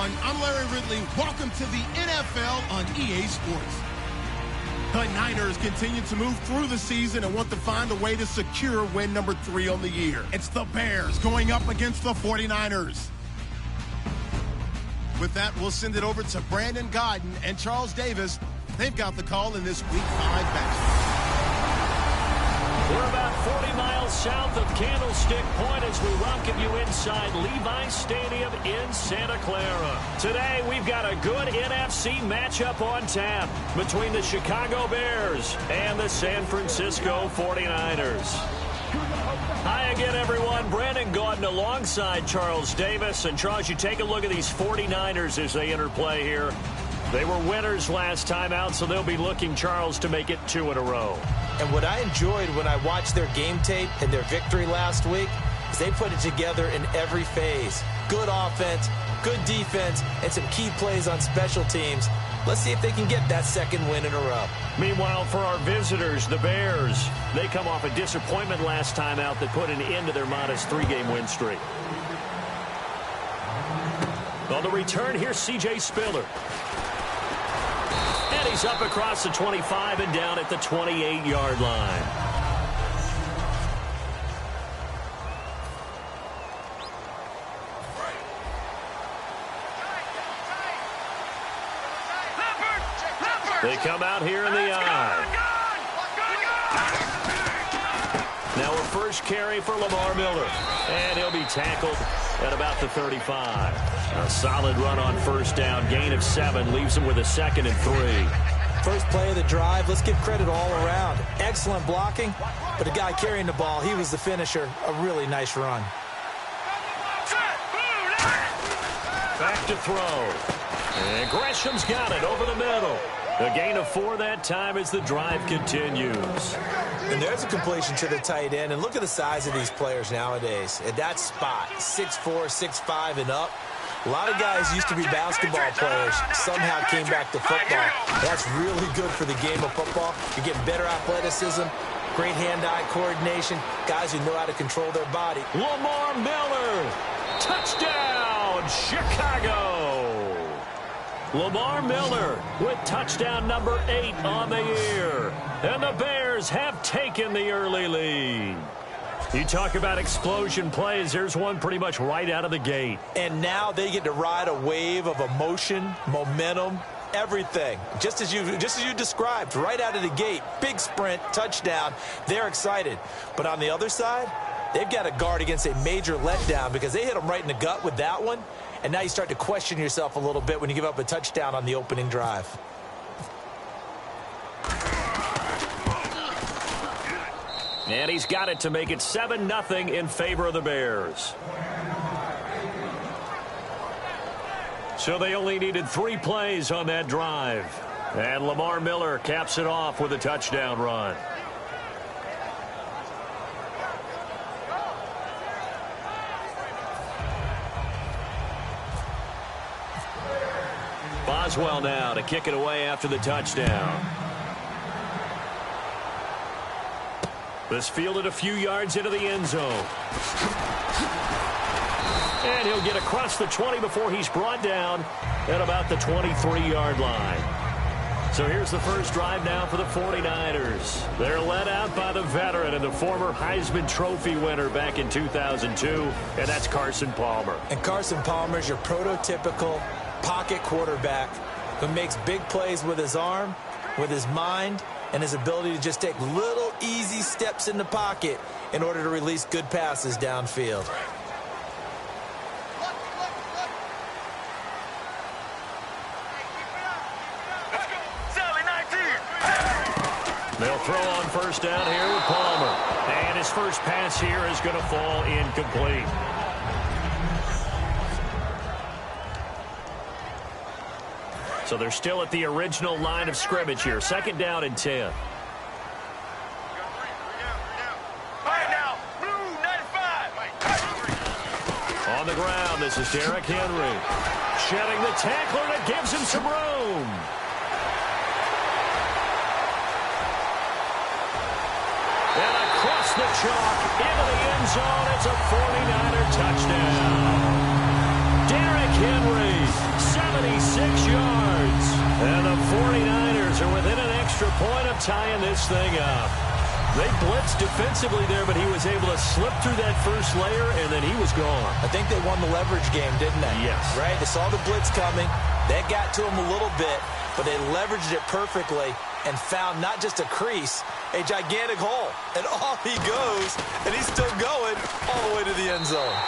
everyone. I'm Larry Ridley. Welcome to the NFL on EA Sports. The Niners continue to move through the season and want to find a way to secure win number 3 on the year. It's the Bears going up against the 49ers. With that, we'll send it over to Brandon Godden and Charles Davis. They've got the call in this Week 5 matchup. We're about 40 miles south of Candlestick Point as we welcome you inside Levi's Stadium in Santa Clara. Today, we've got a good NFC matchup on tap between the Chicago Bears and the San Francisco 49ers. Hi again, everyone. Brandon Gaudin alongside Charles Davis. And, Charles, you take a look at these 49ers as they interplay here. They were winners last time out, so they'll be looking, Charles, to make it 2 in a row. And what I enjoyed when I watched their game tape and their victory last week is they put it together in every phase. Good offense, good defense, and some key plays on special teams. Let's see if they can get that second win in a row. Meanwhile, for our visitors, the Bears, they come off a disappointment last time out that put an end to their modest 3-game win streak. On the return, here's C.J. Spiller. And he's up across the 25 and down at the 28-yard line. They come out here in the eye. Now a first carry for Lamar Miller. And he'll be tackled at about the 35. A solid run on first down. Gain of 7 leaves him with a 2nd and 3. First play of the drive, let's give credit all around. Excellent blocking, but the guy carrying the ball, he was the finisher. A really nice run. Back to throw. And Gresham's got it over the middle. A gain of 4 that time as the drive continues. And there's a completion to the tight end. And look at the size of these players nowadays. At that spot, 6'4", 6'5", and up. A lot of guys used to be basketball players, somehow came back to football. That's really good for the game of football. You're getting better athleticism, great hand-eye coordination, guys who know how to control their body. Lamar Miller, touchdown, Chicago. Lamar Miller with touchdown number 8 on the year. And the Bears have taken the early lead. You talk about explosion plays. There's one pretty much right out of the gate. And now they get to ride a wave of emotion, momentum, everything. Just as you described, right out of the gate, big sprint, touchdown. They're excited. But on the other side, they've got to guard against a major letdown because they hit them right in the gut with that one. And now you start to question yourself a little bit when you give up a touchdown on the opening drive. And he's got it to make it 7-0 in favor of the Bears. So they only needed 3 plays on that drive. And Lamar Miller caps it off with a touchdown run. Boswell now to kick it away after the touchdown. This fielded a few yards into the end zone. And he'll get across the 20 before he's brought down at about the 23-yard line. So here's the first drive now for the 49ers. They're led out by the veteran and the former Heisman Trophy winner back in 2002, and that's Carson Palmer. And Carson Palmer is your prototypical pocket quarterback who makes big plays with his arm, with his mind, and his ability to just take little easy steps in the pocket in order to release good passes downfield. They'll throw on first down here with Palmer. And his first pass here is going to fall incomplete. So they're still at the original line of scrimmage here. 2nd down and 10. On the ground, this is Derrick Henry. Shedding the tackler that gives him some room. And across the chalk into the end zone. It's a 49er touchdown. Derrick Henry, 76 yards. And the 49ers are within an extra point of tying this thing up. They blitzed defensively there, but he was able to slip through that first layer, and then he was gone. I think they won the leverage game, didn't they? Yes. Right? They saw the blitz coming. That got to him a little bit, but they leveraged it perfectly and found not just a crease, a gigantic hole. And off he goes, and he's still going all the way to the end zone.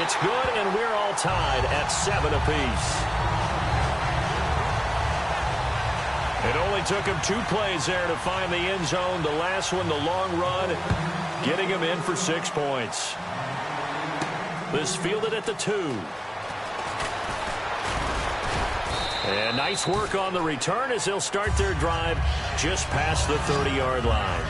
It's good, and we're all tied at 7 apiece. It only took him 2 plays there to find the end zone. The last one, the long run, getting him in for 6 points. This fielded at the 2. And nice work on the return as they'll start their drive just past the 30-yard line.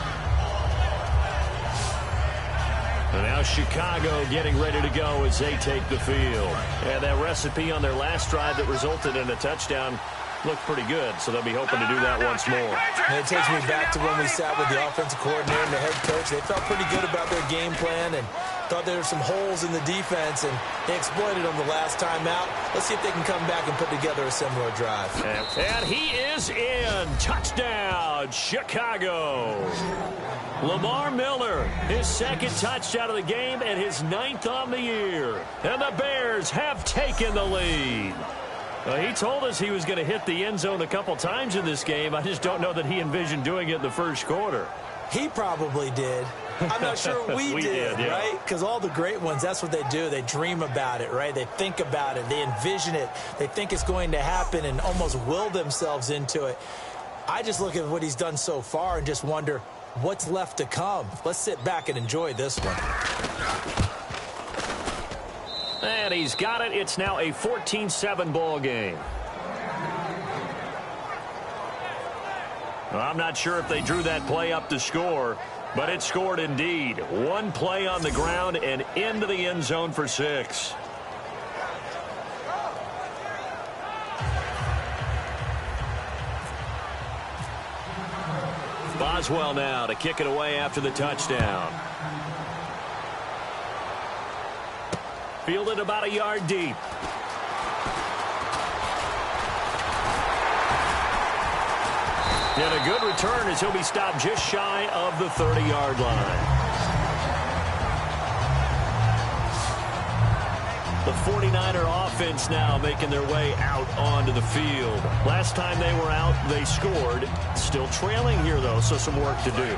And now Chicago getting ready to go as they take the field. And that recipe on their last drive that resulted in a touchdown looked pretty good, so they'll be hoping to do that once more. And it takes me back to when we sat with the offensive coordinator and the head coach. They felt pretty good about their game plan and thought there were some holes in the defense, and they exploited them the last time out. Let's see if they can come back and put together a similar drive. And he is in. Touchdown, Chicago. Lamar Miller, his 2nd touchdown of the game and his 9th on the year. And the Bears have taken the lead. He told us he was going to hit the end zone a couple times in this game. I just don't know that he envisioned doing it in the first quarter. He probably did. I'm not sure we did, yeah. right? Because all the great ones, that's what they do. They dream about it, right? They think about it. They envision it. They think it's going to happen and almost will themselves into it. I just look at what he's done so far and just wonder what's left to come. Let's sit back and enjoy this one. And he's got it. It's now a 14-7 ball game. I'm not sure if they drew that play up to score, but it scored indeed. 1 play on the ground and into the end zone for 6. Boswell now to kick it away after the touchdown. Fielded about a yard deep. And a good return as he'll be stopped just shy of the 30-yard line. The 49er offense now making their way out onto the field. Last time they were out, they scored. Still trailing here, though, so some work to do.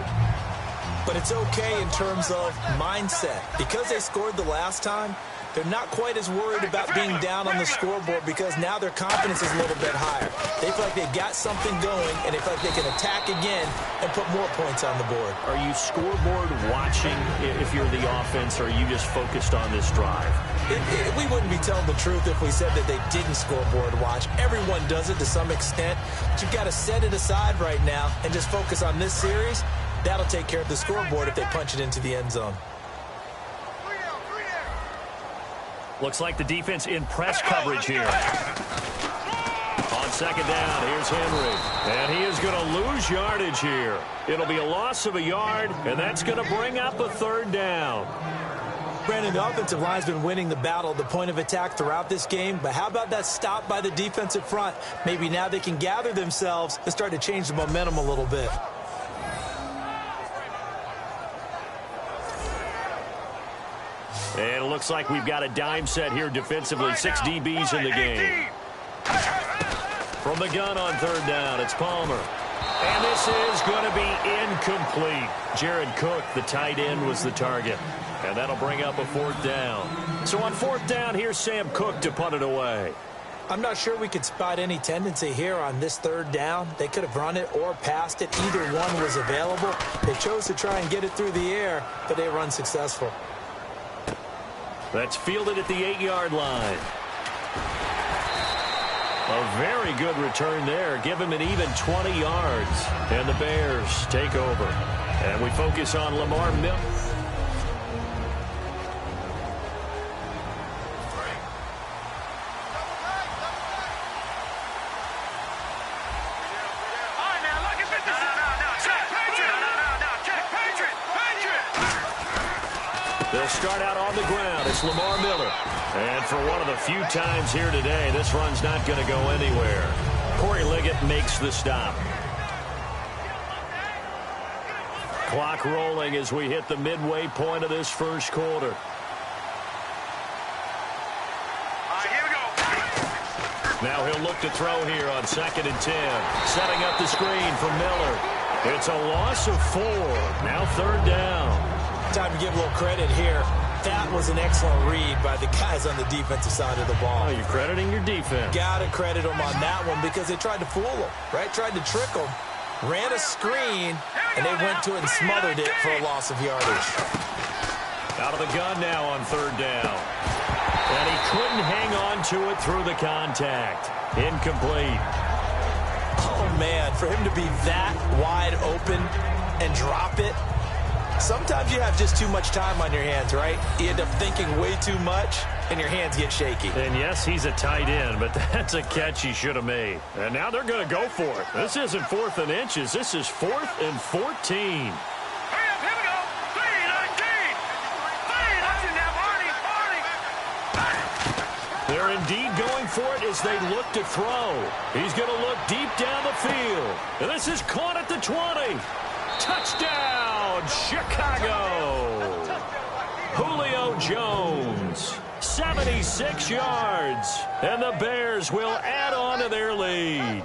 But it's okay in terms of mindset. Because they scored the last time, they're not quite as worried about being down on the scoreboard because now their confidence is a little bit higher. They feel like they've got something going, and they feel like they can attack again and put more points on the board. Are you scoreboard watching if you're the offense, or are you just focused on this drive? We wouldn't be telling the truth if we said that they didn't scoreboard watch. Everyone does it to some extent, but you've got to set it aside right now and just focus on this series. That'll take care of the scoreboard if they punch it into the end zone. Looks like the defense in press coverage here. On 2nd down, here's Henry. And he is going to lose yardage here. It'll be a loss of a yard, and that's going to bring up a 3rd down. Brandon, the offensive line's been winning the battle at the point of attack throughout this game, but how about that stop by the defensive front? Maybe now they can gather themselves and start to change the momentum a little bit. And it looks like we've got a dime set here defensively. 6 DBs in the game. From the gun on 3rd down, it's Palmer. And this is going to be incomplete. Jared Cook, the tight end, was the target. And that'll bring up a 4th down. So on 4th down, here's Sam Cook to punt it away. I'm not sure we could spot any tendency here on this 3rd down. They could have run it or passed it. Either one was available. They chose to try and get it through the air, but they were unsuccessful. That's fielded at the 8-yard line. A very good return there. Give him an even 20 yards. And the Bears take over. And we focus on Lamar Miller. They'll start out on the ground. It's Lamar Miller. And for one of the few times here today, this run's not going to go anywhere. Corey Liggett makes the stop. Clock rolling as we hit the midway point of this first quarter. Here we go. Now he'll look to throw here on 2nd and 10. Setting up the screen for Miller. It's a loss of 4. Now 3rd down. Time to give a little credit here. That was an excellent read by the guys on the defensive side of the ball. Oh, you're crediting your defense. Got to credit them on that one because they tried to fool them, right? Tried to trick them. Ran a screen, and they went to it and smothered it for a loss of yardage. Out of the gun now on 3rd down. And he couldn't hang on to it through the contact. Incomplete. Oh, man, for him to be that wide open and drop it. Sometimes you have just too much time on your hands, right? You end up thinking way too much, and your hands get shaky. And yes, he's a tight end, but that's a catch he should have made. And now they're going to go for it. This isn't 4th and inches. This is 4th and 14. Here we go. 3-19. 3-19 now, Barney. They're indeed going for it as they look to throw. He's going to look deep down the field. And this is caught at the 20. Touchdown, Chicago. Julio Jones, 76 yards. And the Bears will add on to their lead.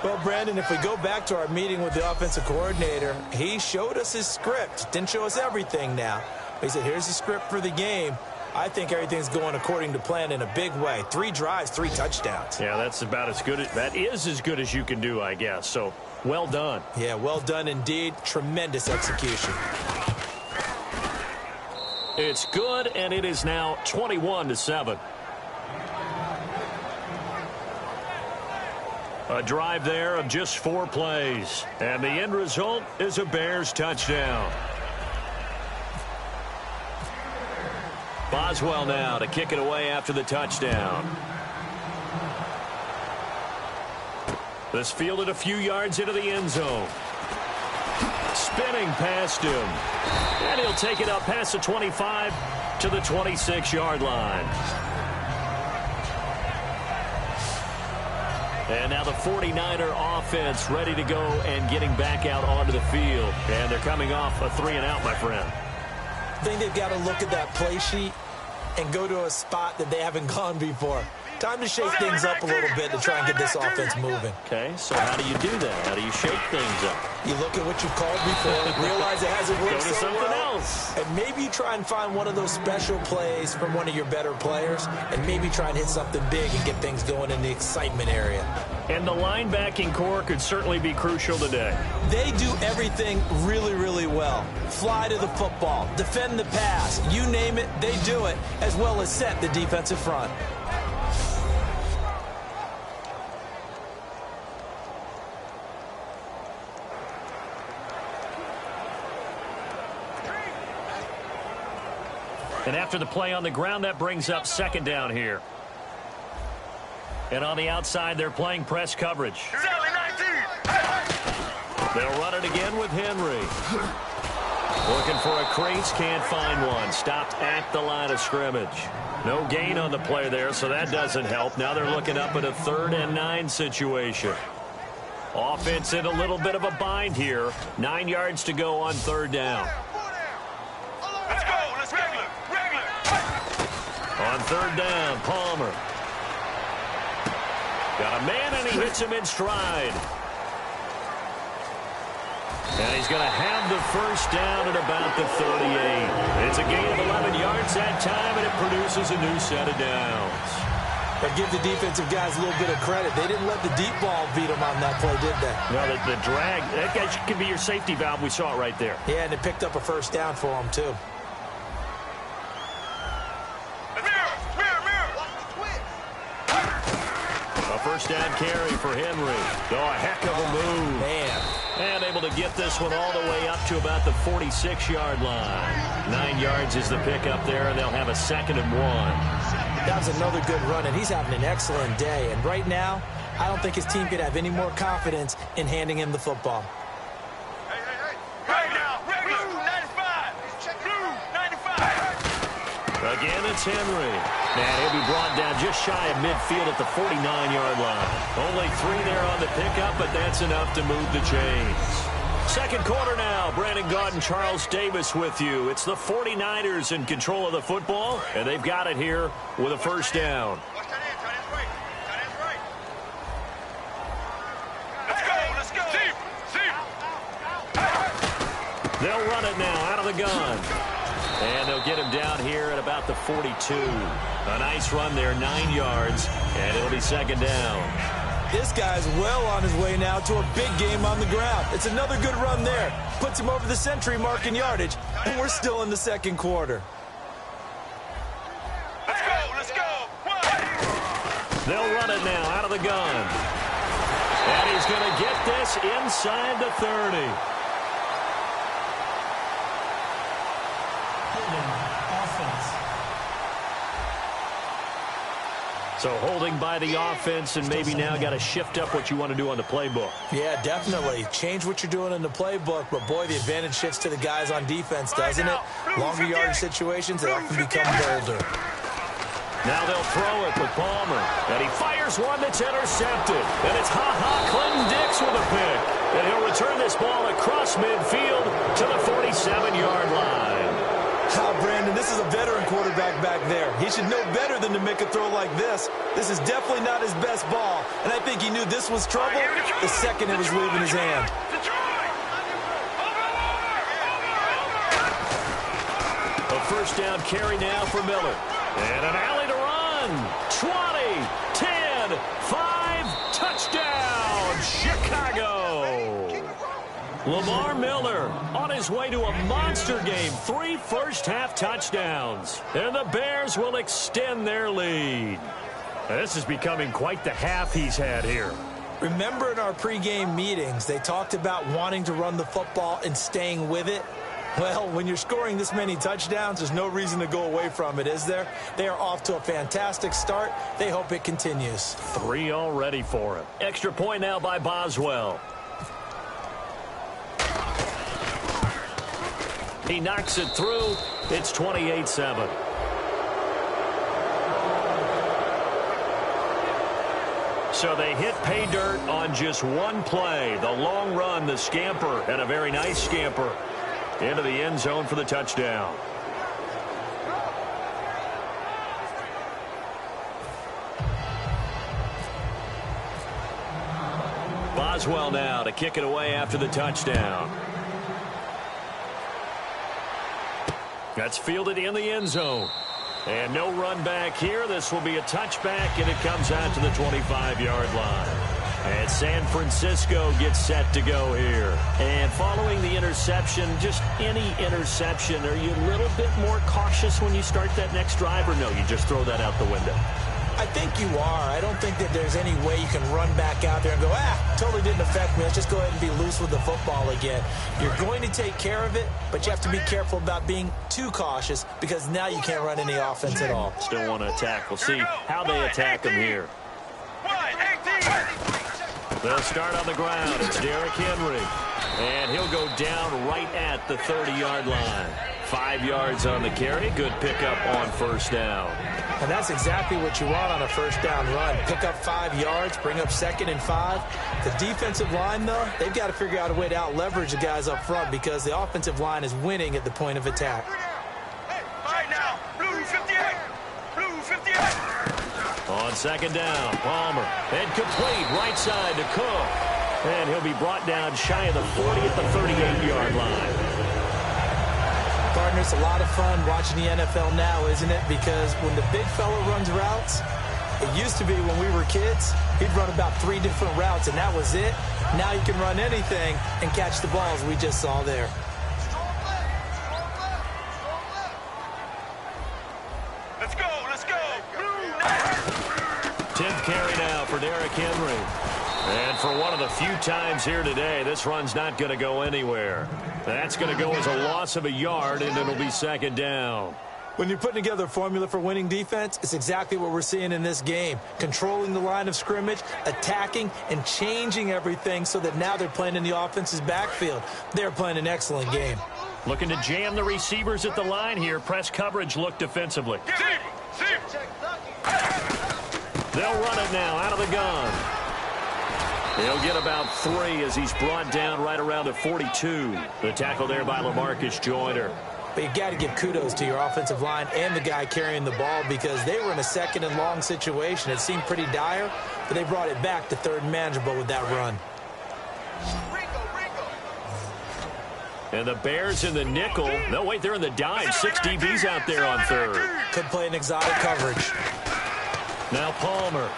Well, Brandon, if we go back to our meeting with the offensive coordinator, he showed us his script. Didn't show us everything now. He said, here's the script for the game. I think everything's going according to plan in a big way. 3 drives, 3 touchdowns. Yeah, that's about as good. That is as good as you can do, I guess. So, well done. Yeah, well done indeed. Tremendous execution. It's good, and it is now 21-7. A drive there of just 4 plays. And the end result is a Bears touchdown. Boswell now to kick it away after the touchdown. This fielded a few yards into the end zone. Spinning past him. And he'll take it up past the 25 to the 26-yard line. And now the 49er offense ready to go and getting back out onto the field. And they're coming off a 3-and-out, my friend. I think they've got to look at that play sheet and go to a spot that they haven't gone before. Time to shake things up a little bit to try and get this offense moving. Okay, so how do you do that? How do you shake things up? You look at what you've called before, realize it hasn't worked Go to so something well, else. and maybe you try and find one of those special plays from one of your better players, and maybe try and hit something big and get things going in the excitement area. And the linebacking core could certainly be crucial today. They do everything really, really well. Fly to the football, defend the pass, you name it, they do it, as well as set the defensive front. And after the play on the ground, that brings up 2nd down here. And on the outside, they're playing press coverage. They'll run it again with Henry. Looking for a crease, can't find one. Stopped at the line of scrimmage. No gain on the play there, so that doesn't help. Now they're looking up at a 3rd and 9 situation. Offense in a little bit of a bind here. 9 yards to go on 3rd down. Let's go. Let's regular. On 3rd down, Palmer. Got a man, and he hits him in stride. And he's going to have the first down at about the 38. It's a gain of 11 yards that time, and it produces a new set of downs. But give the defensive guys a little bit of credit. They didn't let the deep ball beat them on that play, did they? No, the drag, that guy could be your safety valve. We saw it right there. Yeah, and it picked up a first down for them, too. A first down carry for Henry. Oh, a heck of a move. Man. And able to get this one all the way up to about the 46-yard line. 9 yards is the pickup there, and they'll have a 2nd and 1. That was another good run, and he's having an excellent day. And right now, I don't think his team could have any more confidence in handing him the football. Hey. Right now, regular. Blue 95. Blue 95. Again, it's Henry. And he'll be brought down just shy of midfield at the 49-yard line. Only 3 there on the pickup, but that's enough to move the chains. Second quarter now. Brandon Gaudin and Charles Davis with you. It's the 49ers in control of the football, and they've got it here with a first down. Let's go. They'll run it now out of the gun. And they'll get him down here at about the 42. A nice run there, 9 yards, and it'll be second down. This guy's well on his way now to a big game on the ground. It's another good run there. Puts him over the century mark in yardage, and we're still in the second quarter. Let's go. They'll run it now out of the gun. And he's going to get this inside the 30. So holding by the offense, and maybe now got to shift up what you want to do on the playbook. Yeah, definitely. Change what you're doing in the playbook, but boy, the advantage shifts to the guys on defense, doesn't it? Longer yardage situations, it often become bolder. Now they'll throw it with Palmer, and he fires one that's intercepted. And it's Clinton Dix with a pick. And he'll return this ball across midfield to the 47-yard line. Brandon, this is a veteran quarterback back there. He should know better than to make a throw like this. This is definitely not his best ball, and I think he knew this was trouble the second it was leaving his hand. A first down carry now for Miller. And an alley to run. 20, 10, 5, touchdown, Chicago. Lamar Miller on his way to a monster game. 3 first-half touchdowns. And the Bears will extend their lead. This is becoming quite the half he's had here. Remember in our pregame meetings, they talked about wanting to run the football and staying with it? Well, when you're scoring this many touchdowns, there's no reason to go away from it, is there? They are off to a fantastic start. They hope it continues. 3 already for him. Extra point now by Boswell. He knocks it through. It's 28-7. So they hit pay dirt on just one play. The long run, the scamper, and a very nice scamper into the end zone for the touchdown. Boswell now to kick it away after the touchdown. That's fielded in the end zone. And no run back here. This will be a touchback, and it comes out to the 25-yard line. And San Francisco gets set to go here. And following the interception, just any interception, are you a little bit more cautious when you start that next drive, or no, you just throw that out the window? I think you are. I don't think that there's any way you can run back out there and go, totally didn't affect me. Let's just go ahead and be loose with the football again. You're going to take care of it, but you have to be careful about being too cautious because now you can't run any offense at all. Still want to attack. We'll see how they attack them here. They'll start on the ground. It's Derrick Henry. And he'll go down right at the 30-yard line. 5 yards on the carry. Good pickup on first down. And that's exactly what you want on a first down run. Pick up 5 yards, bring up 2nd and 5. The defensive line, though, they've got to figure out a way to out-leverage the guys up front because the offensive line is winning at the point of attack. All right now, blue 58. Blue 58. On second down, Palmer. And complete right side to Cook. And he'll be brought down shy of the 40 at the 38-yard line. Partner, it's a lot of fun watching the NFL now, isn't it? Because when the big fella runs routes, it used to be when we were kids, he'd run about 3 different routes, and that was it. Now you can run anything and catch the balls we just saw there. Let's go. 10th carry now for Derrick Henry. And for one of the few times here today, this run's not going to go anywhere. That's going to go as a loss of a yard, and it'll be second down. When you're putting together a formula for winning defense, it's exactly what we're seeing in this game. Controlling the line of scrimmage, attacking, and changing everything so that now they're playing in the offense's backfield. They're playing an excellent game. Looking to jam the receivers at the line here. Press coverage look defensively. They'll run it now out of the gun. He'll get about 3 as he's brought down right around the 42. The tackle there by LaMarcus Joyner. But you got to give kudos to your offensive line and the guy carrying the ball because they were in a second and long situation. It seemed pretty dire, but they brought it back to third and manageable with that run. And the Bears in the nickel. No, wait, they're in the dime. 6 DBs out there on third. Could play an exotic coverage. Now Palmer.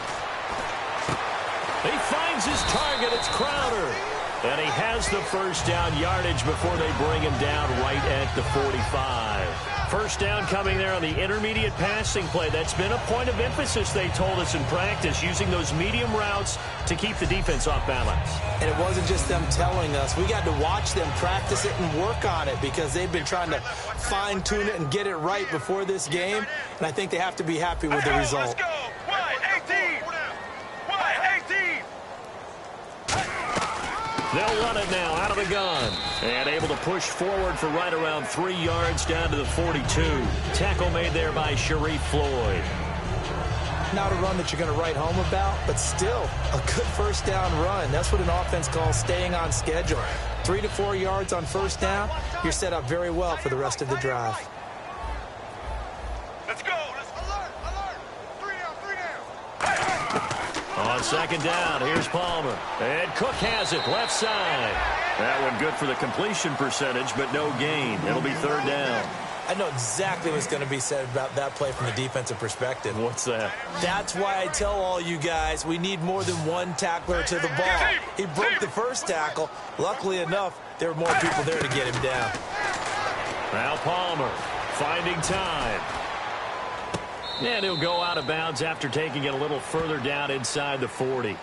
He finds his target. It's Crowder. And he has the first down yardage before they bring him down right at the 45. First down coming there on the intermediate passing play. That's been a point of emphasis, they told us in practice, using those medium routes to keep the defense off balance. And it wasn't just them telling us. We got to watch them practice it and work on it because they've been trying to fine-tune it and get it right before this game. And I think they have to be happy with the result. Let's go. Wide 18. Wide 18. They'll run it now out of the gun. And able to push forward for right around 3 yards down to the 42. Tackle made there by Sharif Floyd. Not a run that you're going to write home about, but still a good first down run. That's what an offense calls staying on schedule. 3 to 4 yards on first down, you're set up very well for the rest of the drive. Let's go. Alert. 3 down. On second down, here's Palmer. And Cook has it, left side. That one good for the completion percentage, but no gain. It'll be third down. I know exactly what's going to be said about that play from the defensive perspective. What's that? That's why I tell all you guys we need more than one tackler to the ball. He broke the first tackle. Luckily enough, there were more people there to get him down. Now Palmer finding time. And he'll go out of bounds after taking it a little further down inside the 40.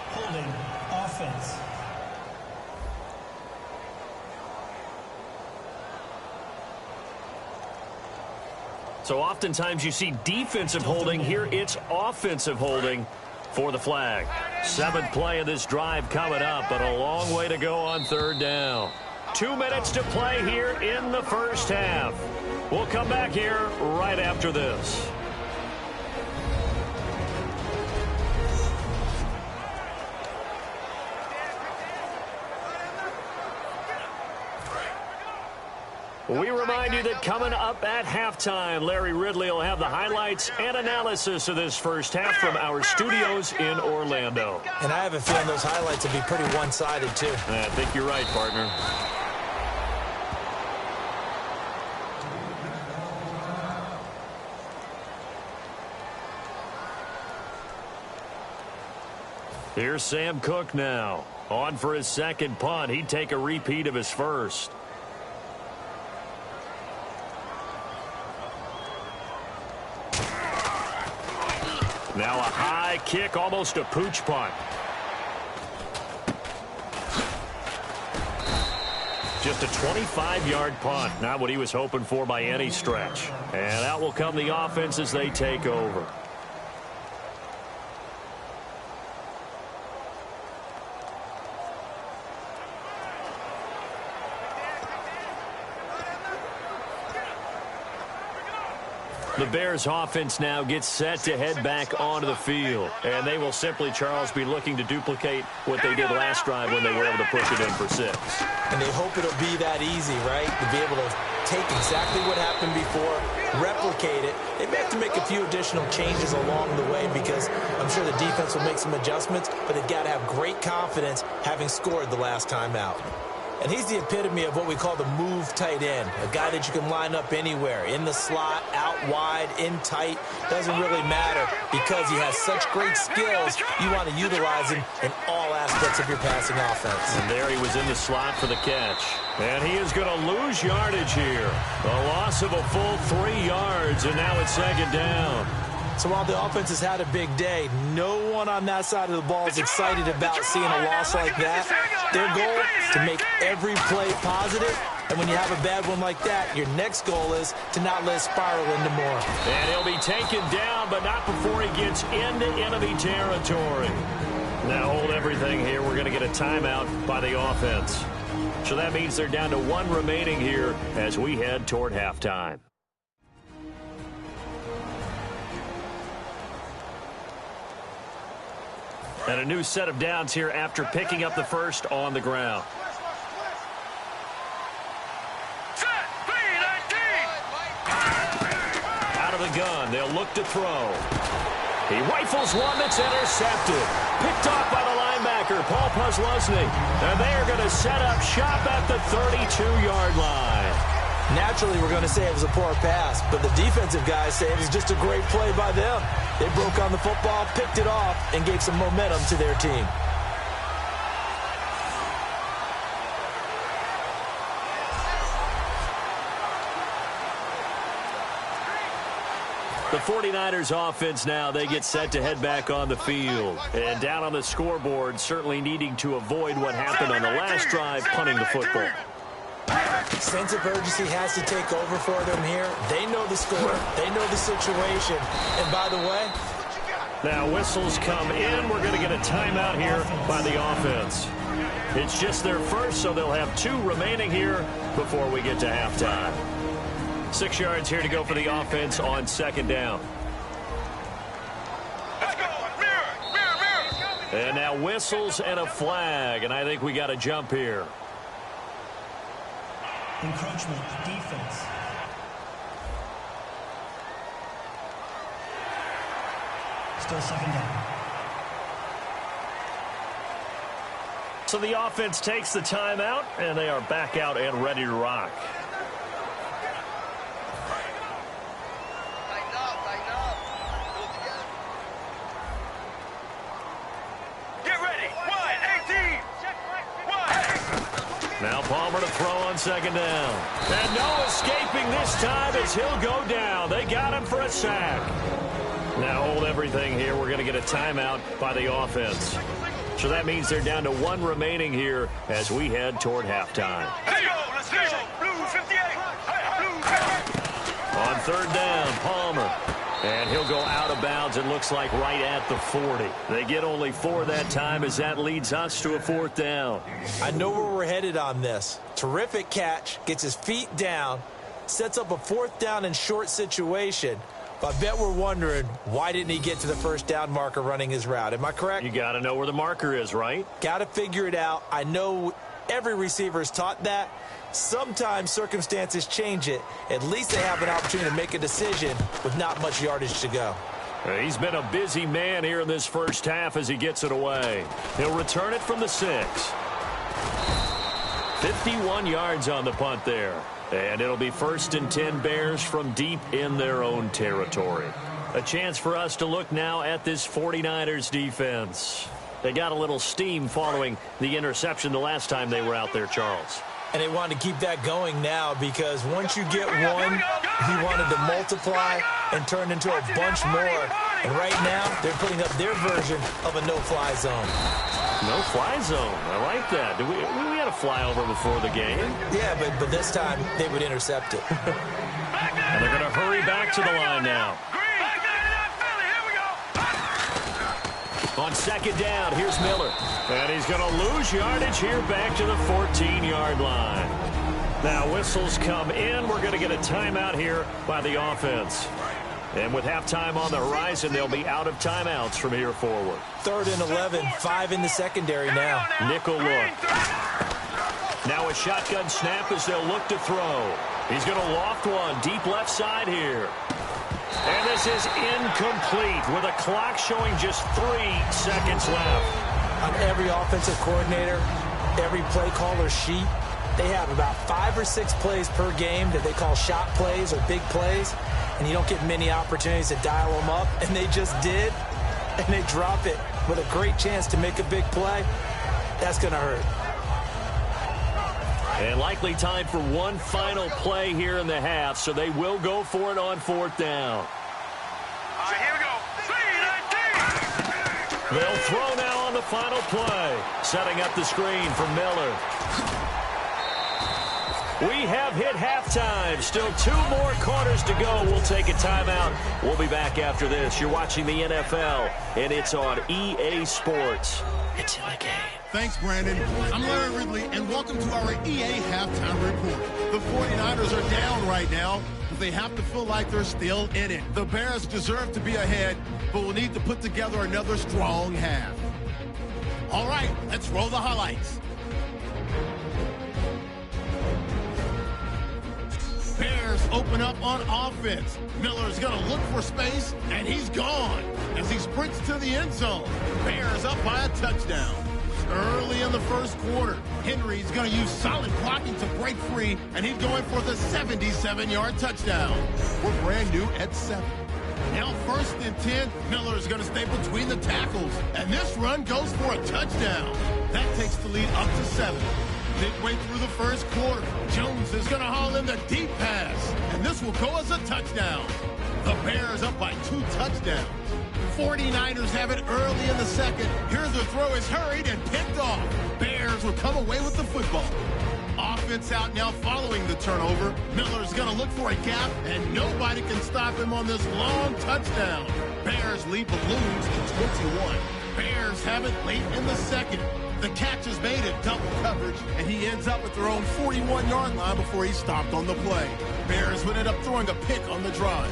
Holding offense. So oftentimes you see defensive holding. Here it's offensive holding for the flag. 7th play of this drive coming up, but a long way to go on third down. 2 minutes to play here in the first half. We'll come back here right after this. We remind you that coming up at halftime, Larry Ridley will have the highlights and analysis of this first half from our studios in Orlando. And I have a feeling those highlights will be pretty one-sided, too. I think you're right, partner. Here's Sam Cook now. On for his second punt. He'd take a repeat of his first. Now a high kick, almost a pooch punt. Just a 25-yard punt. Not what he was hoping for by any stretch. And out will come the offense as they take over. The Bears offense now gets set to head back onto the field. And they will simply, Charles, be looking to duplicate what they did last drive when they were able to push it in for 6. And they hope it'll be that easy, right? To be able to take exactly what happened before, replicate it. They may have to make a few additional changes along the way because I'm sure the defense will make some adjustments, but they've got to have great confidence having scored the last time out. And he's the epitome of what we call the move tight end, a guy that you can line up anywhere, in the slot, out wide, in tight, doesn't really matter because he has such great skills. You want to utilize him in all aspects of your passing offense. And there he was in the slot for the catch. And he is going to lose yardage here. A loss of a full 3 yards, and now it's second down. So while the offense has had a big day, no one on that side of the ball is excited about seeing a loss like that. Their goal is to make every play positive And when you have a bad one like that, your next goal is to not let it spiral into more. And he'll be taken down, but not before he gets into enemy territory. Now hold everything here. We're going to get a timeout by the offense. So that means they're down to 1 remaining here as we head toward halftime. And a new set of downs here after picking up the first on the ground. Out of the gun, they'll look to throw. He rifles one that's intercepted. Picked off by the linebacker, Paul Posluszny. And they are going to set up shop at the 32-yard line. Naturally, we're going to say it was a poor pass, but the defensive guys say it was just a great play by them. They broke on the football, picked it off, and gave some momentum to their team. The 49ers offense now, they get set to head back on the field. And down on the scoreboard, certainly needing to avoid what happened on the last drive, punting the football. Sense of urgency has to take over for them here. They know the score. They know the situation. And by the way, now whistles come in. We're going to get a timeout here by the offense. It's just their first, so they'll have 2 remaining here before we get to halftime. 6 yards here to go for the offense on 2nd down. Let's go. Mirror. And now whistles and a flag, and I think we got to jump here. Encroachment, defense. Still 2nd down. So the offense takes the timeout, and they are back out and ready to rock. Get ready. 1-18. Now Palmer to throw on 2nd down. And no escaping this time as he'll go down. They got him for a sack. Now hold everything here. We're going to get a timeout by the offense. So that means they're down to 1 remaining here as we head toward halftime. Let's go. Blue 58. Blue 58. On 3rd down, Palmer. And he'll go out of bounds, it looks like, right at the 40. They get only 4 that time as that leads us to a 4th down. I know where we're headed on this. Terrific catch, gets his feet down, sets up a 4th down and short situation. But I bet we're wondering, why didn't he get to the 1st down marker running his route? Am I correct? You got to know where the marker is, right? Got to figure it out. I know every receiver is taught that. Sometimes circumstances change it. At least they have an opportunity to make a decision with not much yardage to go. He's been a busy man here in this first half as he gets it away. He'll return it from the 6. 51 yards on the punt there. And it'll be 1st and 10 Bears from deep in their own territory. A chance for us to look now at this 49ers defense. They got a little steam following the interception the last time they were out there, Charles. And they wanted to keep that going now because once you get one, he wanted to multiply and turn into a bunch more. And right now, they're putting up their version of a no-fly zone. No-fly zone. I like that. We had a flyover before the game. Yeah, but this time they would intercept it. And they're going to hurry back to the line now. On 2nd down, here's Miller. And he's going to lose yardage here back to the 14-yard line. Now whistles come in. We're going to get a timeout here by the offense. And with halftime on the horizon, they'll be out of timeouts from here forward. 3rd and 11, 5 in the secondary now. Nickel look. Now a shotgun snap as they'll look to throw. He's going to loft one deep left side here. And this is incomplete with a clock showing just 3 seconds left. On every offensive coordinator, every play caller sheet, they have about 5 or 6 plays per game that they call shot plays or big plays. And you don't get many opportunities to dial them up. And they just did. And they drop it with a great chance to make a big play. That's going to hurt. And likely time for one final play here in the half, so they will go for it on 4th down. All right, here we go. 3-19. They'll throw now on the final play. Setting up the screen for Miller. We have hit halftime. Still 2 more quarters to go. We'll take a timeout. We'll be back after this. You're watching the NFL, and it's on EA Sports. It's in the game. Thanks, Brandon. I'm Larry Ridley, and welcome to our EA Halftime Report. The 49ers are down right now, but they have to feel like they're still in it. The Bears deserve to be ahead, but will need to put together another strong half. All right, let's roll the highlights. Bears open up on offense. Miller's going to look for space, and he's gone as he sprints to the end zone. Bears up by a touchdown. Early in the first quarter, Henry's going to use solid blocking to break free, and he's going for the 77-yard touchdown. We're brand new at 7. Now 1st and 10, Miller's going to stay between the tackles, and this run goes for a touchdown. That takes the lead up to 7. Midway through the first quarter, Jones is going to haul in the deep pass, and this will go as a touchdown. The Bears up by 2 touchdowns. 49ers have it early in the second. Here's the throw is hurried and picked off. Bears will come away with the football. Offense out now following the turnover. Miller's going to look for a gap, and nobody can stop him on this long touchdown. Bears lead balloons to 21. Bears have it late in the second. The catch is made in double coverage, and he ends up at their own 41-yard line before he's stopped on the play. Bears would end up throwing a pick on the drive.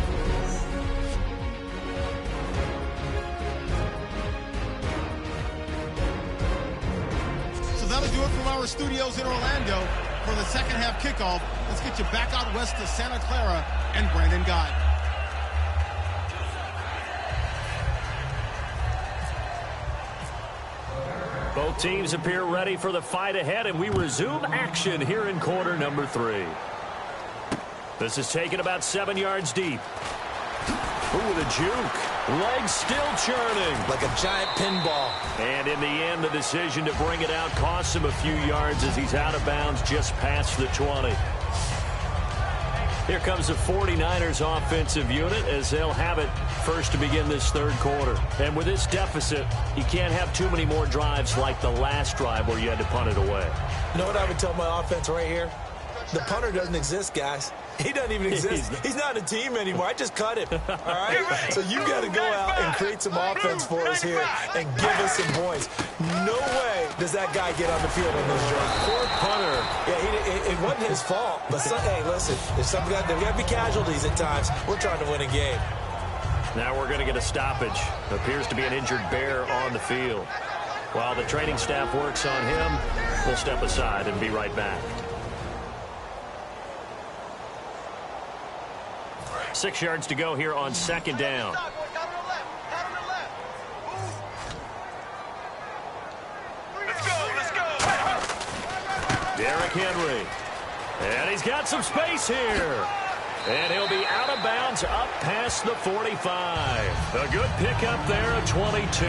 So that'll do it from our studios in Orlando for the second half kickoff. Let's get you back out west to Santa Clara and Brandon Guy. Both teams appear ready for the fight ahead, and we resume action here in quarter number 3. This is taken about 7 yards deep. Ooh, the juke. Legs still churning. Like a giant pinball. And in the end, the decision to bring it out costs him a few yards as he's out of bounds just past the 20. Here comes the 49ers offensive unit as they'll have it first to begin this third quarter. And with this deficit, you can't have too many more drives like the last drive where you had to punt it away. You know what I would tell my offense right here? The punter doesn't exist, guys. He doesn't even exist. He's not a team anymore. I just cut him. All right? So you got to go out and create some offense for us here and give us some points. No way does that guy get on the field on this drive. Poor punter. Yeah, it wasn't his fault. But, hey, listen, there's got to be casualties at times. We're trying to win a game. Now we're going to get a stoppage. Appears to be an injured Bear on the field. While the training staff works on him, we'll step aside and be right back. 6 yards to go here on second down. Let's go. Derrick Henry. And he's got some space here. And he'll be out of bounds up past the 45. A good pickup there at 22.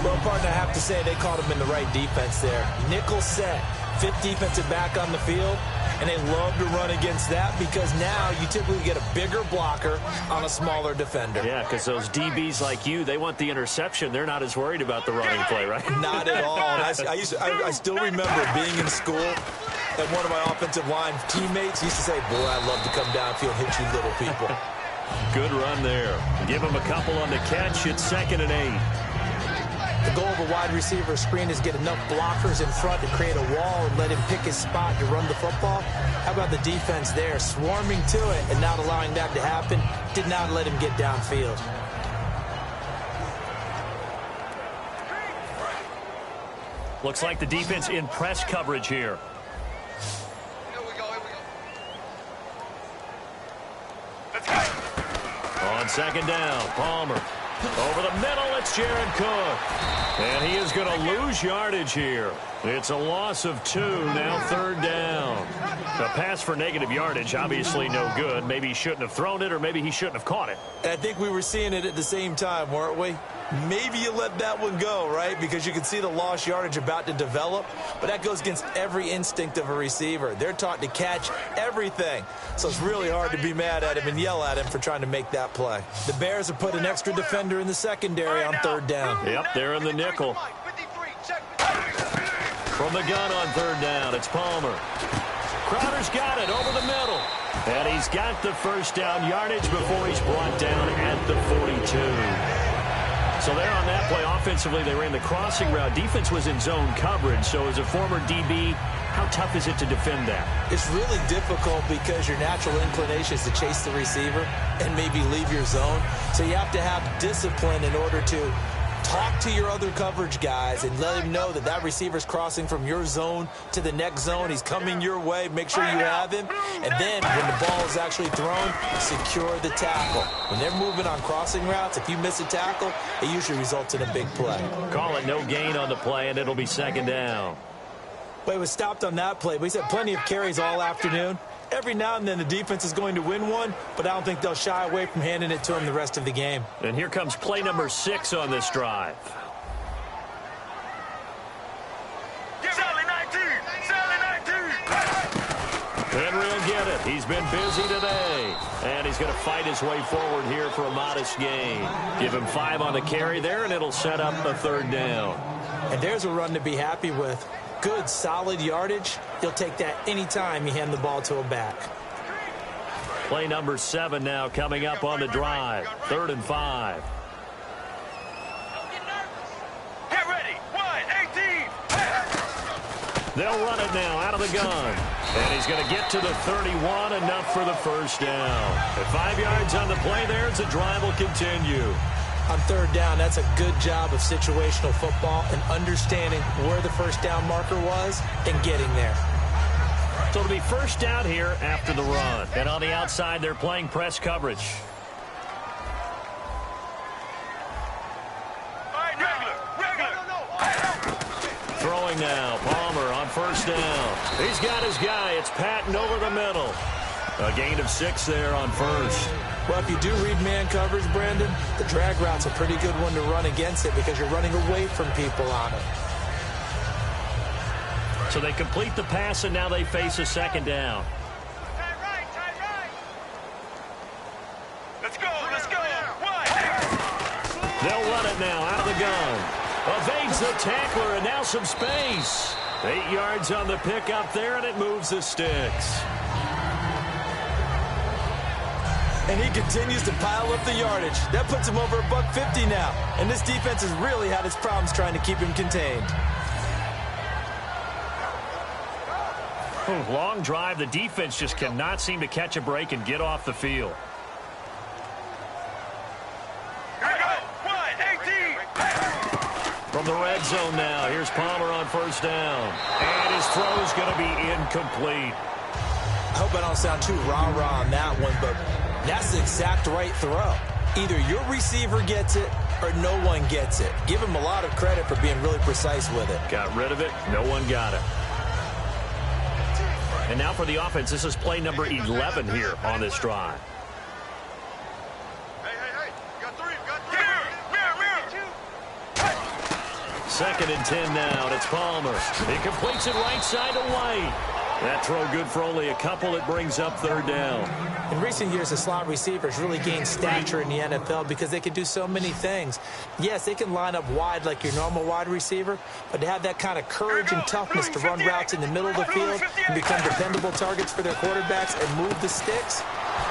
Well, partner, I have to say they caught him in the right defense there. Nickel set, 5th defensive back on the field. And they love to run against that because now you typically get a bigger blocker on a smaller defender. Yeah, because those DBs like you, they want the interception. They're not as worried about the running play, right? Not at all. I still remember being in school and one of my offensive line teammates used to say, boy, I love to come downfield, hit you little people. Good run there. Give him a couple on the catch. It's 2nd and 8. The goal of a wide receiver screen is get enough blockers in front to create a wall and let him pick his spot to run the football. How about the defense there, swarming to it and not allowing that to happen? Did not let him get downfield. Looks like the defense in press coverage here. Let's go. On second down, Palmer. Over the middle, it's Jared Cook. And he is going to lose yardage here. It's a loss of 2, now 3rd down. A pass for negative yardage, obviously no good. Maybe he shouldn't have thrown it, or maybe he shouldn't have caught it. I think we were seeing it at the same time, weren't we? Maybe you let that one go, right? Because you can see the lost yardage about to develop. But that goes against every instinct of a receiver. They're taught to catch everything. So it's really hard to be mad at him and yell at him for trying to make that play. The Bears have put an extra defender in the secondary on 3rd down. Yep, they're in the nickel. From the gun on third down. It's Palmer. Crowder's got it over the middle. And he's got the first down yardage before he's brought down at the 42. So there on that play, offensively, they ran the crossing route. Defense was in zone coverage. So as a former DB, how tough is it to defend that? It's really difficult because your natural inclination is to chase the receiver and maybe leave your zone. So you have to have discipline in order to talk to your other coverage guys and let him know that that receiver's crossing from your zone to the next zone. He's coming your way. Make sure you have him. And then when the ball is actually thrown, secure the tackle. When they're moving on crossing routes, if you miss a tackle, it usually results in a big play. Call it no gain on the play, and it'll be second down. But it was stopped on that play. He's had plenty of carries all afternoon. Every now and then the defense is going to win one, but I don't think they'll shy away from handing it to him the rest of the game. And here comes play number 6 on this drive. Sally 19! Sally 19! Henry will get it. He's been busy today. And he's going to fight his way forward here for a modest gain. Give him 5 on the carry there, and it'll set up a third down. And there's a run to be happy with. Good, solid yardage. You'll take that anytime you hand the ball to a back. Play number 7 now coming up on the drive. 3rd and 5. Get ready! 1-18! They'll run it now out of the gun. And he's going to get to the 31, enough for the first down. At 5 yards on the play there, the drive will continue. On third down, that's a good job of situational football and understanding where the first down marker was and getting there. So it'll be first down here after the run. And on the outside, they're playing press coverage. Throwing now. Palmer on first down. He's got his guy. It's Patton over the middle. A gain of 6 there on first. Well, if you do read man coverage, Brandon, the drag route's a pretty good one to run against it because you're running away from people on it. So they complete the pass, and now they face a second down. Tight right. Let's go. One. They'll run it now out of the gun. Evades the tackler, and now some space. 8 yards on the pickup there, and it moves the sticks. And he continues to pile up the yardage. That puts him over $150 now. And this defense has really had its problems trying to keep him contained. Long drive. The defense just cannot seem to catch a break and get off the field. Here we go. 1-18. From the red zone now, here's Palmer on first down. And his throw's going to be incomplete. I hope I don't sound too rah-rah on that one, but that's the exact right throw. Either your receiver gets it or no one gets it. Give him a lot of credit for being really precise with it. Got rid of it. No one got it. And now for the offense, this is play number 11 here on this drive. Hey. Got three. Mirror. 2nd and 10 now, and it's Palmer. He completes it right side to White. That throw good for only a couple. It brings up third down. In recent years, the slot receivers really gained stature in the NFL because they can do so many things. Yes, they can line up wide like your normal wide receiver, but to have that kind of courage and toughness to run routes in the middle of the field and become dependable targets for their quarterbacks and move the sticks,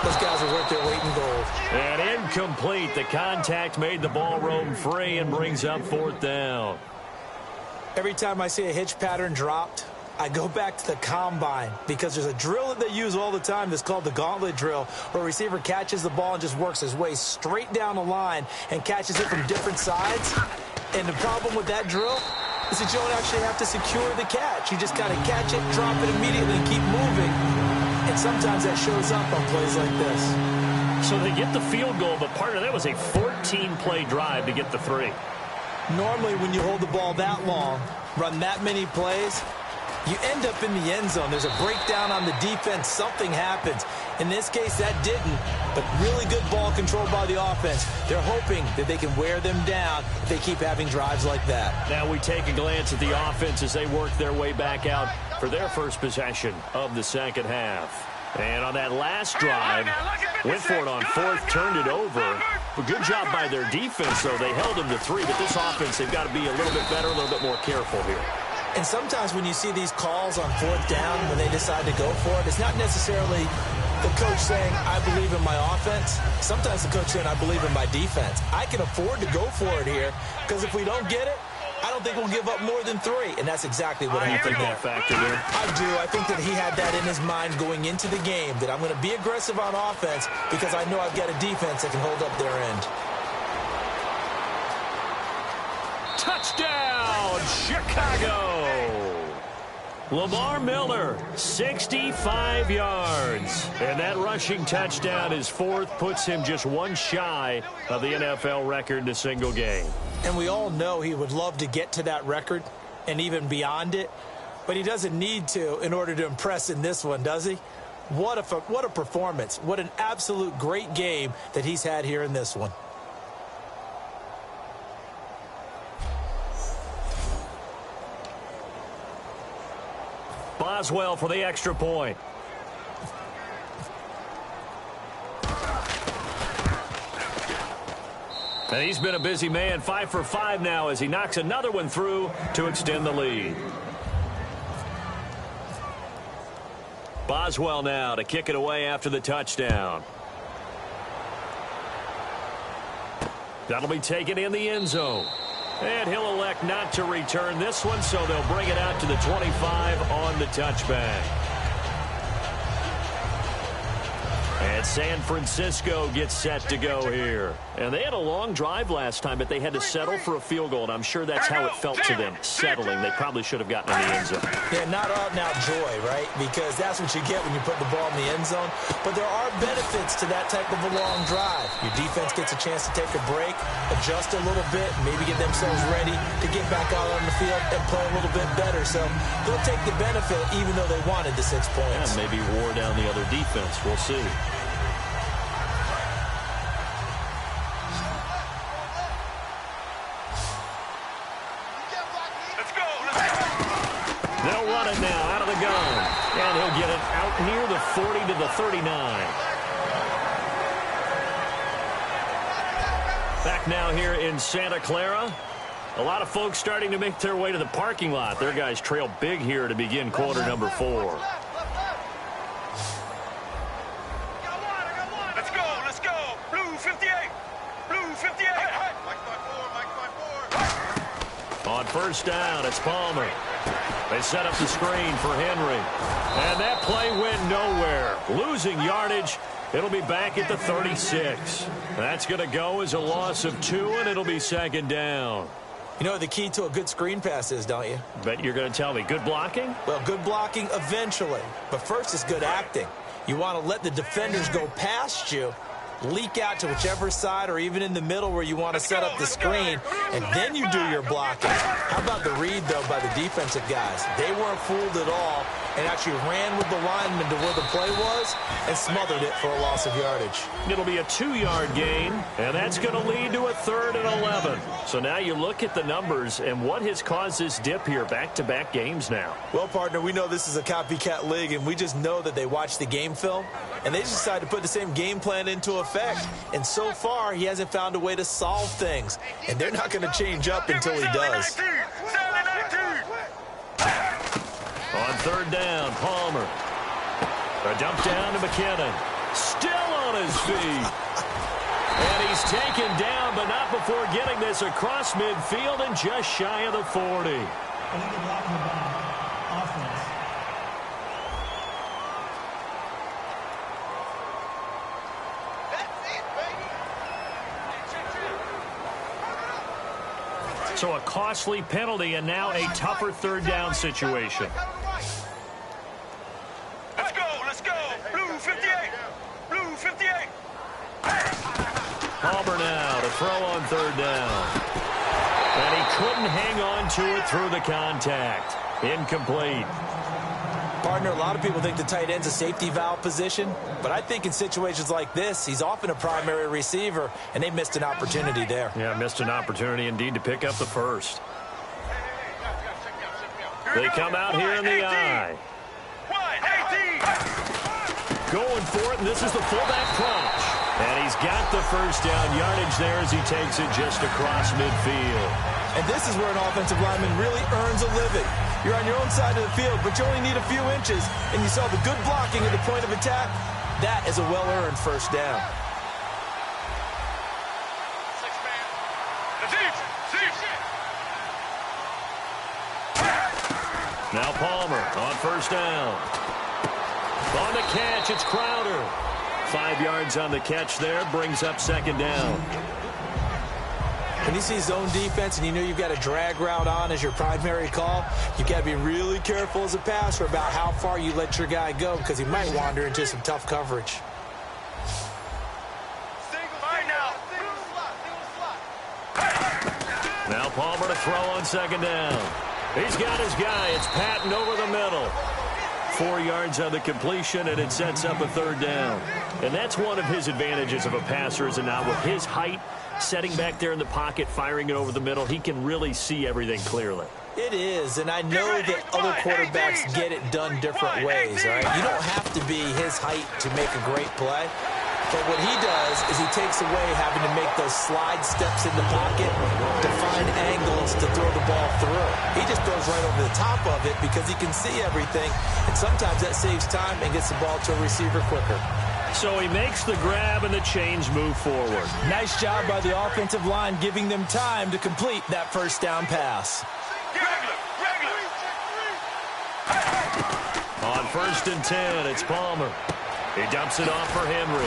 those guys are worth their weight in gold. And incomplete. The contact made the ball roam free and brings up 4th down. Every time I see a hitch pattern dropped, I go back to the combine because there's a drill that they use all the time that's called the gauntlet drill, where a receiver catches the ball and just works his way straight down the line and catches it from different sides. And the problem with that drill is that you don't actually have to secure the catch. You just kind of catch it, drop it immediately, and keep moving. And sometimes that shows up on plays like this. So they get the field goal, but part of that was a 14-play drive to get the 3. Normally, when you hold the ball that long, run that many plays, you end up in the end zone. There's a breakdown on the defense. Something happens. In this case, that didn't, but really good ball control by the offense. They're hoping that they can wear them down if they keep having drives like that. Now we take a glance at the offense as they work their way back out for their first possession of the second half. And on that last drive, went for it on 4th, turned it over. A good job by their defense, though. They held them to 3, but this offense, they've got to be a little bit better, a little bit more careful here. And sometimes when you see these calls on 4th down, when they decide to go for it, it's not necessarily the coach saying, I believe in my offense. Sometimes the coach saying, I believe in my defense. I can afford to go for it here because if we don't get it, I don't think we'll give up more than 3. And that's exactly what happened there. Factor there. I do. I think that he had that in his mind going into the game, that I'm going to be aggressive on offense because I know I've got a defense that can hold up their end. Touchdown, Chicago! Lamar Miller, 65 yards. And that rushing touchdown is 4th, puts him just one shy of the NFL record in a single game. And we all know he would love to get to that record and even beyond it, but he doesn't need to in order to impress in this one, does he? What a performance. What an absolute great game that he's had here in this one. Boswell for the extra point. And he's been a busy man, 5 for 5 now as he knocks another one through to extend the lead. Boswell now to kick it away after the touchdown. That'll be taken in the end zone. And he'll elect not to return this one, so they'll bring it out to the 25 on the touchback. And San Francisco gets set to go here. And they had a long drive last time, but they had to settle for a field goal, and I'm sure that's how it felt to them, settling. They probably should have gotten in the end zone. Yeah, not out-and-out joy, right? Because that's what you get when you put the ball in the end zone. But there are benefits to that type of a long drive. Your defense gets a chance to take a break, adjust a little bit, maybe get themselves ready to get back out on the field and play a little bit better. So they'll take the benefit even though they wanted the 6 points. And maybe wore down the other defense. We'll see. They'll run it now out of the gun. And he'll get it out near the 40 to the 39. Back now here in Santa Clara. A lot of folks starting to make their way to the parking lot. Their guys trail big here to begin quarter number 4. Let's go. Blue 58. Blue 58. On first down, it's Palmer. They set up the screen for Henry. And that play went nowhere. Losing yardage. It'll be back at the 36. That's going to go as a loss of 2, and it'll be 2nd down. You know what the key to a good screen pass is, don't you? Bet you're going to tell me. Good blocking? Well, good blocking eventually. But first is good acting. You want to let the defenders go past you, leak out to whichever side or even in the middle where you want to set up the screen, and then you do your blocking. How about the read, though, by the defensive guys? They weren't fooled at all and actually ran with the lineman to where the play was and smothered it for a loss of yardage. It'll be a 2-yard gain, and that's going to lead to a 3rd and 11. So now you look at the numbers and what has caused this dip here, back-to-back games now. Well, partner, we know this is a copycat league, and we just know that they watch the game film, and they just decided to put the same game plan into effect. And so far, he hasn't found a way to solve things, and they're not going to change up until he does. On 3rd down, Palmer. A dump down to McKinnon. Still on his feet. And he's taken down, but not before getting this across midfield and just shy of the 40. Illegal block in the back. Offense. So a costly penalty and now a tougher 3rd down situation. Let's go. Blue 58. Blue 58. Palmer now to throw on 3rd down. And he couldn't hang on to it through the contact. Incomplete. Partner, a lot of people think the tight end's a safety valve position, but I think in situations like this, he's often a primary receiver, and they missed an opportunity there. Yeah, missed an opportunity indeed to pick up the first. They come out here in the eye. Going for it, and this is the fullback crunch. And he's got the first down yardage there as he takes it just across midfield. And this is where an offensive lineman really earns a living. You're on your own side of the field, but you only need a few inches, and you saw the good blocking at the point of attack. That is a well-earned first down. Now Palmer on first down. On the catch, it's Crowder. 5 yards on the catch there, brings up second down. When you see zone defense and you know you've got a drag route on as your primary call, you've got to be really careful as a passer about how far you let your guy go because he might wander into some tough coverage. Now Palmer to throw on second down. He's got his guy. It's Patton over the middle. 4 yards on the completion, and it sets up a third down. And that's one of his advantages of a passer, is now with his height, setting back there in the pocket, firing it over the middle, he can really see everything clearly. It is, and I know that other quarterbacks get it done different ways, all right? You don't have to be his height to make a great play. But what he does is he takes away having to make those slide steps in the pocket to find angles to throw the ball through. He just throws right over the top of it because he can see everything, and sometimes that saves time and gets the ball to a receiver quicker. So he makes the grab and the chains move forward. Nice job by the offensive line giving them time to complete that first down pass. On 1st and 10, it's Palmer. He dumps it off for Henry.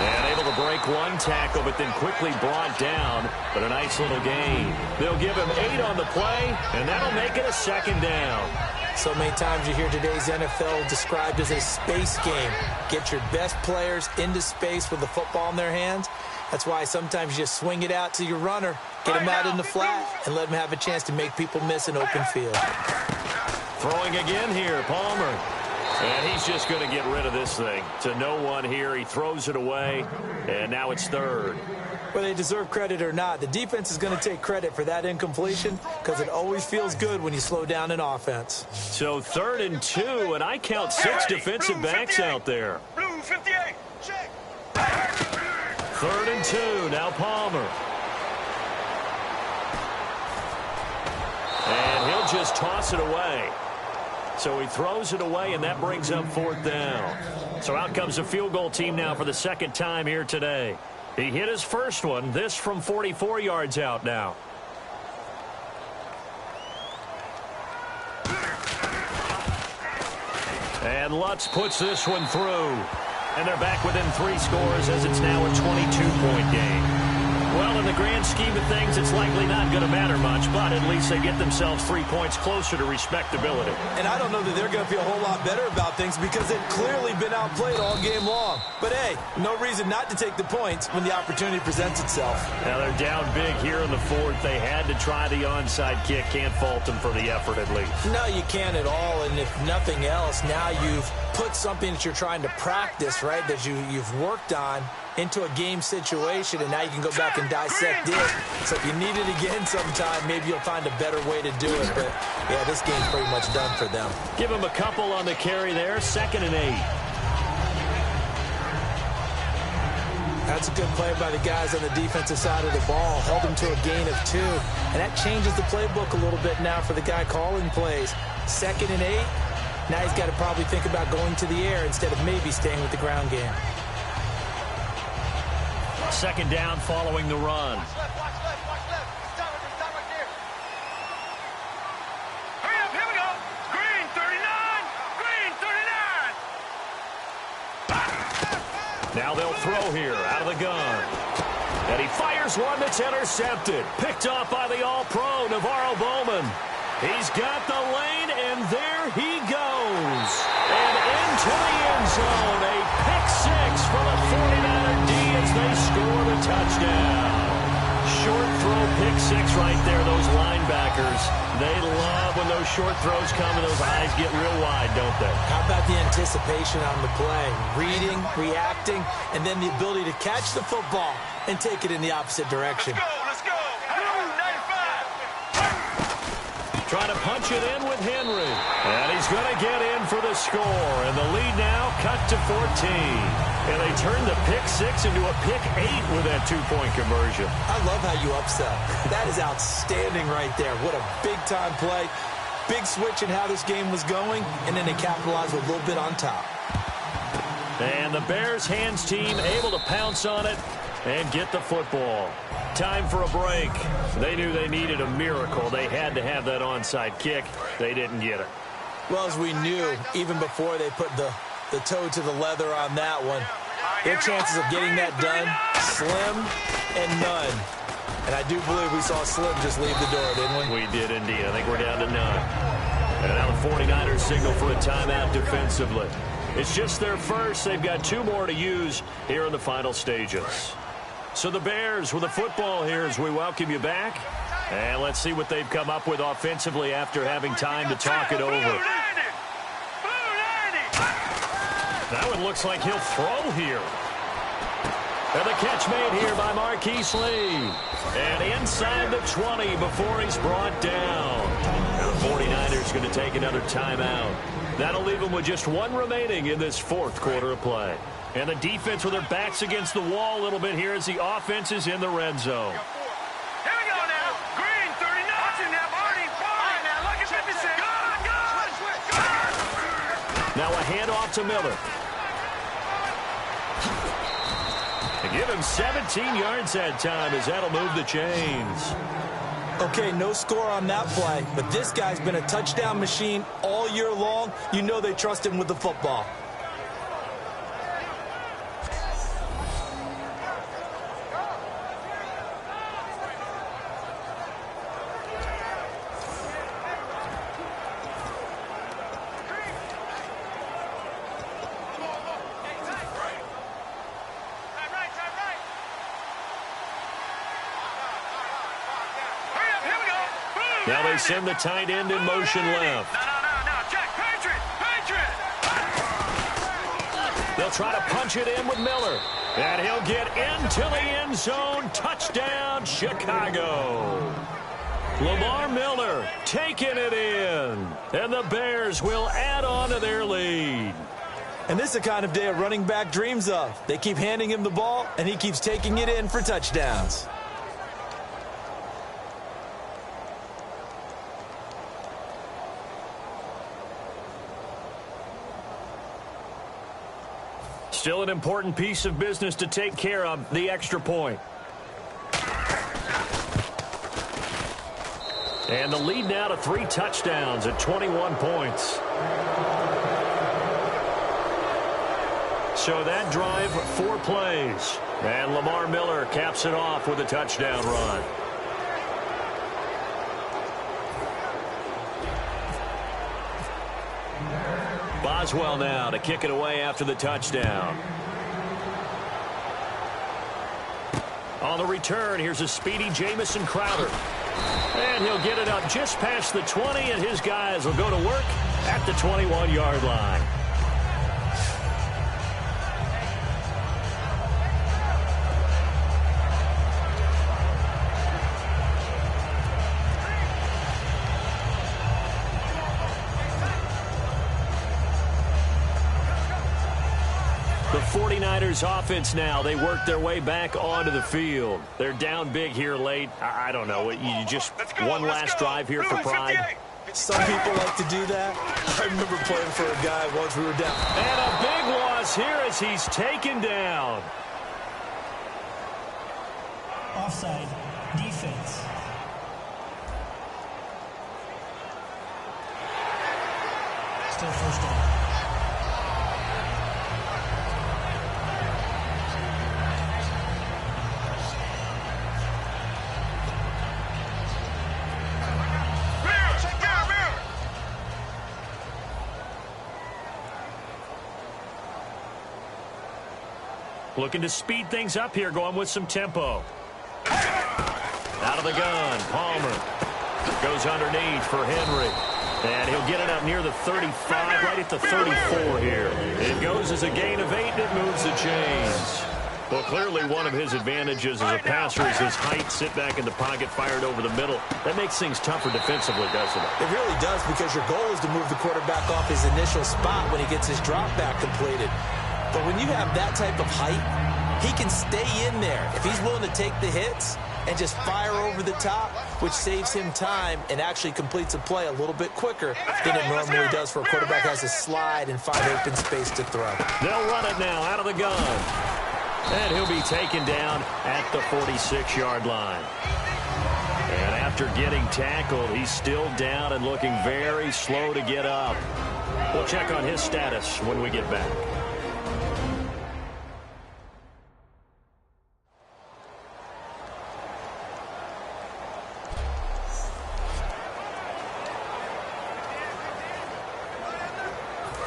And able to break one tackle, but then quickly brought down. But a nice little gain. They'll give him 8 on the play, and that'll make it a second down. So many times you hear today's NFL described as a space game. Get your best players into space with the football in their hands. That's why sometimes you just swing it out to your runner, get him out in the flat, and let him have a chance to make people miss an open field. Throwing again here, Palmer. And he's just going to get rid of this thing. To no one here. He throws it away, and now it's third. Whether they deserve credit or not, the defense is going to take credit for that incompletion because it always feels good when you slow down an offense. So 3rd and 2, and I count 6 defensive backs out there. Blue 58, check. 3rd and 2, now Palmer. And he'll just toss it away. So he throws it away, and that brings up 4th down. So out comes a field goal team now for the second time here today. He hit his first one, this from 44 yards out now. And Lutz puts this one through. And they're back within 3 scores as it's now a 22-point game. Well, in the grand scheme of things, it's likely not going to matter much, but at least they get themselves 3 points closer to respectability. And I don't know that they're going to feel a whole lot better about things because they've clearly been outplayed all game long. But, hey, no reason not to take the points when the opportunity presents itself. Now, they're down big here in the 4th. They had to try the onside kick. Can't fault them for the effort, at least. No, you can't at all. And if nothing else, now you've put something that you're trying to practice, right, that you've worked on into a game situation, and now you can go back and dissect it. So if you need it again sometime, maybe you'll find a better way to do it. But, yeah, this game's pretty much done for them. Give them a couple on the carry there. 2nd and 8. That's a good play by the guys on the defensive side of the ball. Held them to a gain of 2. And that changes the playbook a little bit now for the guy calling plays. 2nd and 8. Now he's got to probably think about going to the air instead of maybe staying with the ground game. 2nd down following the run. Watch left. Stop right there. Hurry up, here we go. Green 39. Green 39. Now they'll throw here out of the gun. And he fires one that's intercepted. Picked off by the All-Pro, Navarro Bowman. He's got the lane, and there he goes. And into the end zone, a pick 6 for the 49er D as they score the touchdown. Short throw pick 6 right there, those linebackers. They love when those short throws come and those eyes get real wide, don't they? How about the anticipation on the play? Reading, reacting, and then the ability to catch the football and take it in the opposite direction. Let's go. Blue 95. Trying to punch it in with Henry. And he's going to get in for the score. And the lead now cut to 14. And they turned the pick 6 into a pick 8 with that 2-point conversion. I love how you upsell. That is outstanding right there. What a big-time play. Big switch in how this game was going, and then they capitalized with a little bit on top. And the Bears hands team able to pounce on it and get the football. Time for a break. They knew they needed a miracle. They had to have that onside kick. They didn't get it. Well, as we knew, even before they put the toe to the leather on that one, their chances of getting that done, slim and none. And I do believe we saw Slim just leave the door, didn't we? We did indeed. I think we're down to none. And now the 49ers signal for a timeout defensively. It's just their first. They've got 2 more to use here in the final stages. So the Bears with the football here as we welcome you back. And let's see what they've come up with offensively after having time to talk it over. That one looks like he'll throw here. And the catch made here by Marquise Lee. And inside the 20 before he's brought down. Now the 49ers going to take another timeout. That'll leave them with just 1 remaining in this 4th quarter of play. And the defense with their backs against the wall a little bit here as the offense is in the red zone. Here we go now. Green, 39. Watching that, Marty. Now look at 56. Now a handoff to Miller. They give him 17 yards that time as that'll move the chains. Okay, no score on that play, but this guy's been a touchdown machine all year long. You know they trust him with the football. Now they send the tight end in motion left. No, Jack, Patriot. They'll try to punch it in with Miller. And he'll get into the end zone. Touchdown, Chicago. Lamar Miller taking it in. And the Bears will add on to their lead. And this is the kind of day a running back dreams of. They keep handing him the ball, and he keeps taking it in for touchdowns. Still an important piece of business to take care of, the extra point. And the lead now to 3 touchdowns at 21 points. So that drive, 4 plays. And Lamar Miller caps it off with a touchdown run. Boswell now to kick it away after the touchdown. On the return, here's a speedy Jamison Crowder. And he'll get it up just past the 20, and his guys will go to work at the 21-yard line. The 49ers offense now, they work their way back onto the field. They're down big here late. I don't know. You just one last drive here for pride. Some people like to do that. I remember playing for a guy once we were down. And a big loss here as he's taken down. Offside. Defense. Still first down. Looking to speed things up here, going with some tempo. Out of the gun, Palmer. Goes underneath for Henry. And he'll get it up near the 35, right at the 34 here. It goes as a gain of 8, and it moves the chains. Well, clearly one of his advantages as a passer is his height. Sit back in the pocket, fired over the middle. That makes things tougher defensively, doesn't it? It really does, because your goal is to move the quarterback off his initial spot when he gets his drop back completed. But when you have that type of height, he can stay in there if he's willing to take the hits and just fire over the top, which saves him time and actually completes a play a little bit quicker than it normally does for a quarterback who has to slide and find open space to throw. They'll run it now out of the gun. And he'll be taken down at the 46-yard line. And after getting tackled, he's still down and looking very slow to get up. We'll check on his status when we get back.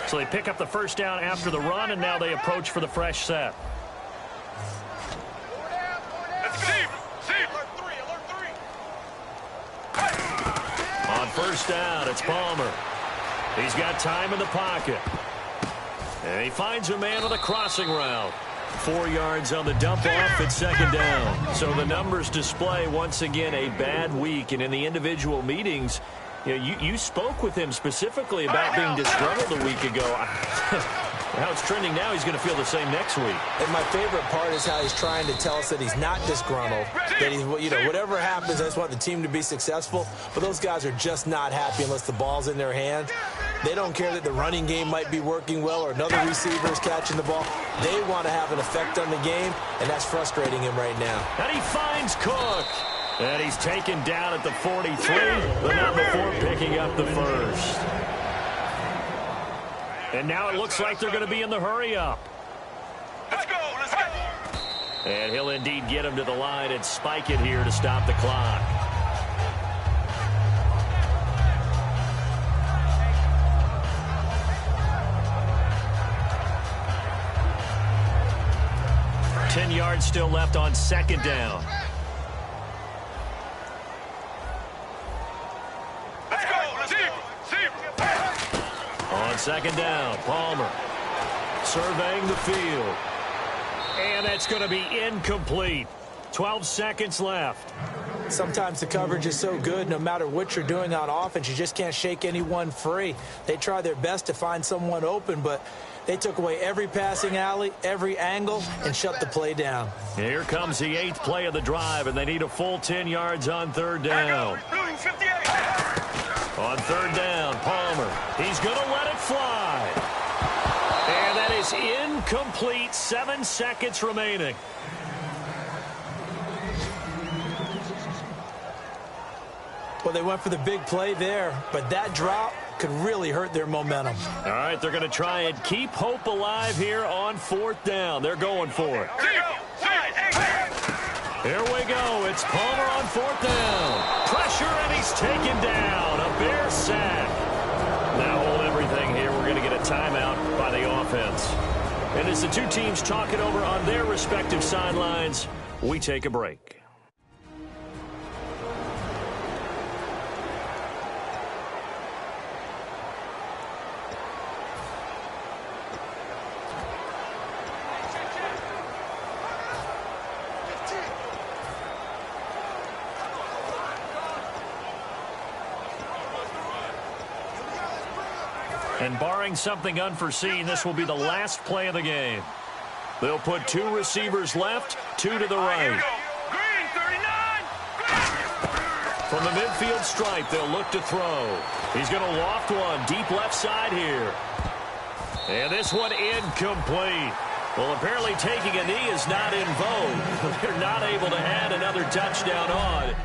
So they pick up the first down after the run, and now they approach for the fresh set. On first down, it's Palmer. He's got time in the pocket. And he finds a man on a crossing route. 4 yards on the dump-off at second down. So the numbers display, once again, a bad week. And in the individual meetings, you spoke with him specifically about being disgruntled a week ago. How it's trending now, he's going to feel the same next week. And my favorite part is how he's trying to tell us that he's not disgruntled, that he's, whatever happens, I just want the team to be successful. But those guys are just not happy unless the ball's in their hands. They don't care that the running game might be working well or another receiver is catching the ball. They want to have an effect on the game, and that's frustrating him right now. And he finds Cook. And he's taken down at the 43, but not before picking up the first. And now it looks like they're going to be in the hurry-up. Let's go, let's go. And he'll indeed get him to the line and spike it here to stop the clock. Ten yards still left on second down. On second down, Palmer surveying the field. And that's going to be incomplete. 12 seconds left. Sometimes the coverage is so good, no matter what you're doing on offense, you just can't shake anyone free. They try their best to find someone open, but they took away every passing alley, every angle, and shut the play down. Here comes the 8th play of the drive, and they need a full 10 yards on third down. On third down, Palmer. He's going to let it fly. And that is incomplete. 7 seconds remaining. Well, they went for the big play there, but that drop could really hurt their momentum. All right, they're going to try and keep hope alive here on fourth down. They're going for it. Here we go. It's Palmer on fourth down. Pressure, and he's taken down. A Bear sack. Now hold everything here. We're going to get a timeout by the offense. And as the two teams talk it over on their respective sidelines, we take a break. And barring something unforeseen, this will be the last play of the game. They'll put 2 receivers left, 2 to the right. Green, 39. From the midfield stripe, they'll look to throw. He's going to loft one deep left side here. And this one incomplete. Well, apparently taking a knee is not in vogue. They're not able to add another touchdown on.